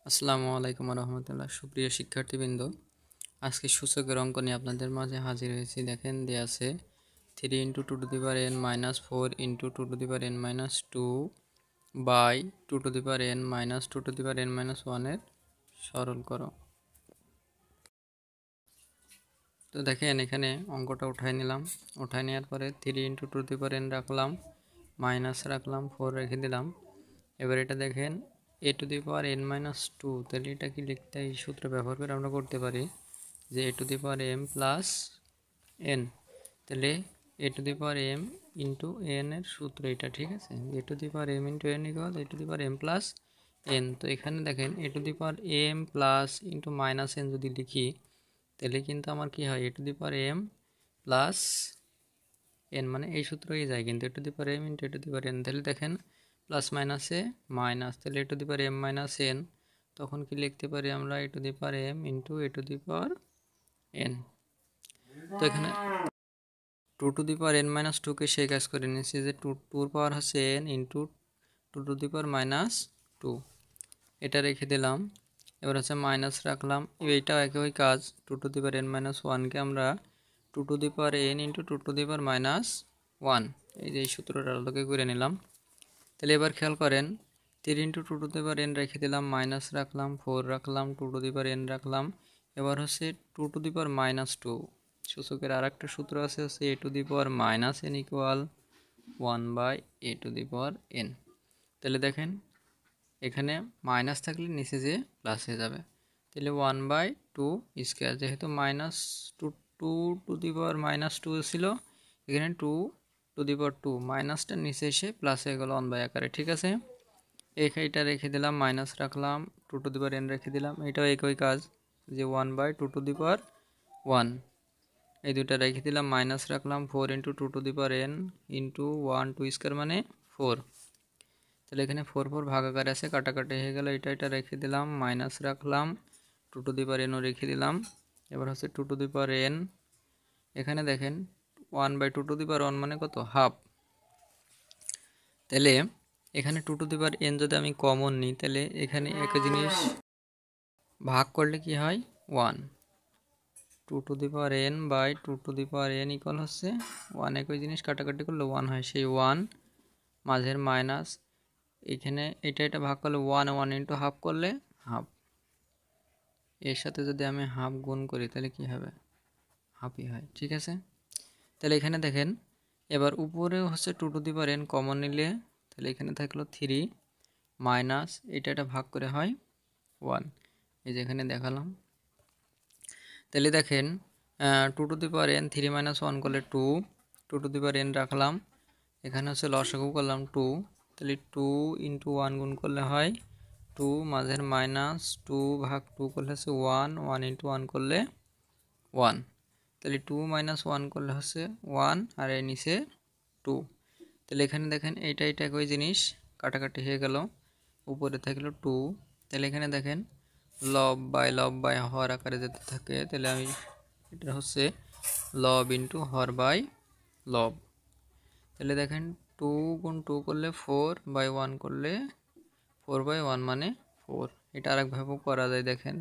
আসসালামু আলাইকুম রহমতুল্লাহ। সুপ্রিয় শিক্ষার্থীবৃন্দ, আজকে সূচকের অঙ্ক নিয়ে আপনাদের মাঝে হাজির হয়েছি। দেখেন দেয়া আছে 3 × 2⁻n-4 × 2⁻n-2 বাই 2⁻n-2⁻n-1 এর সরল করো। তো দেখেন এখানে অঙ্কটা উঠাই নিলাম। উঠাই নেওয়ার পরে 3 × 2⁻n রাখলাম, মাইনাস রাখলাম, 4 রেখে দিলাম। এবার এটা দেখেন a⁻n-2, তাহলে এটা কি লিখতে, এই সূত্র ব্যবহার করে আমরা করতে পারি যে a⁻m+n, তাহলে a⁻m × n এর সূত্র এটা, ঠিক আছে। a⁻m × n = a⁻m+n। তো এখানে দেখেন a⁻m প্লাস × -n যদি লিখি তাহলে কিন্তু আমার কি হয়, a⁻m + n, মানে এই সূত্রই যায় কিন্তু a⁻m × a⁻n। তাহলে দেখেন প্লাস মাইনাসে মাইনাস, তাহলে a⁻m-n, তখন কি লিখতে পারি আমরা a⁻m × a⁻n। তো এখানে 2⁻n-2 কে সেই কাজ করে নিয়েছি যে 2 পাওয়ার হচ্ছে n × 2⁻², এটা রেখে দিলাম। এবার হচ্ছে মাইনাস রাখলাম, এইটাও একই কাজ। 2⁻n-1 কে আমরা 2⁻n × 2⁻−1, এই যে এই সূত্রটা আলোকে করে নিলাম। তাহলে এবার খেয়াল করেন 3 × 2⁻n রেখে দিলাম, মাইনাস রাখলাম, 4 রাখলাম, 2⁻n রাখলাম। এবার হচ্ছে 2⁻−2, সূচকের আর একটা সূত্র আছে হচ্ছে a⁻n = 1/a⁻n। তাহলে দেখেন এখানে মাইনাস থাকলে নিচে যে প্লাস হয়ে যাবে, তাহলে 1/2², যেহেতু -2⁻² ছিল, এখানে 2⁻2, মাইনাসটা নিচে এসে প্লাস হয়ে গেল 1 আকারে, ঠিক আছে। এইটা রেখে দিলাম, মাইনাস রাখলাম, 2⁻n রেখে দিলাম, এটাও একই কাজ যে 1/2², এই দুটা রেখে দিলাম, মাইনাস রাখলাম, 4 × 2⁻n × 1² মানে 4। তাহলে এখানে 4 ভাগ আকারে আছে, কাটাকাটি হয়ে গেল, এটা রেখে দিলাম, মাইনাস রাখলাম, 2⁻n রেখে দিলাম। এবার হচ্ছে 2⁻n, এখানে দেখেন 1/2² মানে কত, হাফ। তাহলে এখানে 2⁻n যদি আমি কমন নিই তাহলে এখানে একই জিনিস ভাগ করলে কি হয়, 1। 2⁻n/2⁻n = হচ্ছে 1, একই জিনিস কাটাকাটি করলে 1 হয়, সেই 1 মাঝের মাইনাস, এখানে এটা ভাগ করলে 1 × হাফ করলে হাফ, এর সাথে যদি আমি হাফ গুণ করি তাহলে কি হবে, হাফই হয়, ঠিক আছে। তাহলে এখানে দেখেন এবার উপরে হচ্ছে 2⁻n কমন নিলে তাহলে এখানে থাকলো 3 মাইনাস এটা ভাগ করে হয় 1, এই যে এখানে দেখালাম। তাহলে দেখেন 2⁻n 3 - 1 করলে 2, 2⁻n রাখলাম, এখানে হচ্ছে লসাগু করলাম 2, তাহলে 2 × 1 গুণ করলে হয় 2, মাঝের মাইনাস 2 ভাগ 2 করলে হচ্ছে 1, 1 × 1 করলে 1, তাহলে 2 - 1 করলে হচ্ছে 1, আর এর নিচে 2। তাহলে এখানে দেখেন এটা একই জিনিস, কাটাকাটি হয়ে গেল, উপরে থাকলো 2। তাহলে এখানে দেখেন লব বাই হর আকারে যেতে থাকে, তাহলে আমি এটা হচ্ছে লব × হর/লব। তাহলে দেখেন 2 × 2 করলে 4/1 করলে 4/1 মানে 4। এটা আরেকভাবেও করা যায়, দেখেন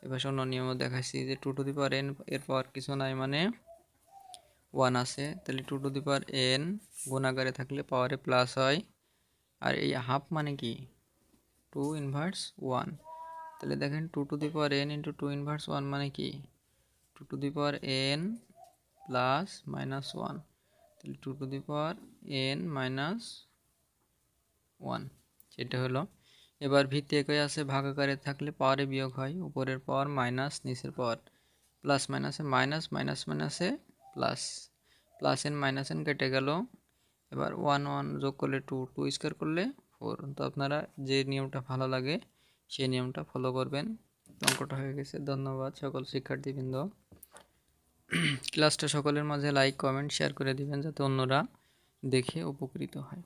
এবার অন্য নিয়ম দেখাচ্ছি যে 2⁻n এর পাওয়ার কিছু নাই মানে 1 আছে, তাহলে 2⁻n গুণাকারে থাকলে পাওয়ারে প্লাস হয়, আর এই হাফ মানে কি 2−1। তাহলে দেখেন 2⁻n × 2−1 মানে কি 2⁻n + -1, তাহলে 2⁻n-1, সেটা হলো। এবার ভিত্তি একই আছে, ভাগ আকারে থাকলে পাওয়ারে বিয়োগ হয়, উপরের পাওয়ার মাইনাস নিচের পাওয়ার প্লাস, মাইনাসে মাইনাস, মাইনাস মাইনাসে প্লাস, +n - কেটে গেল। এবার 1 যোগ করলে 2² করলে 4। তো আপনারা যে নিয়মটা ভালো লাগে সেই নিয়মটা ফলো করবেন। অঙ্কটা হয়ে গেছে। ধন্যবাদ সকল শিক্ষার্থীবৃন্দ। ক্লাসটা সকলের মাঝে লাইক, কমেন্ট, শেয়ার করে দিবেন যাতে অন্যরা দেখে উপকৃত হয়।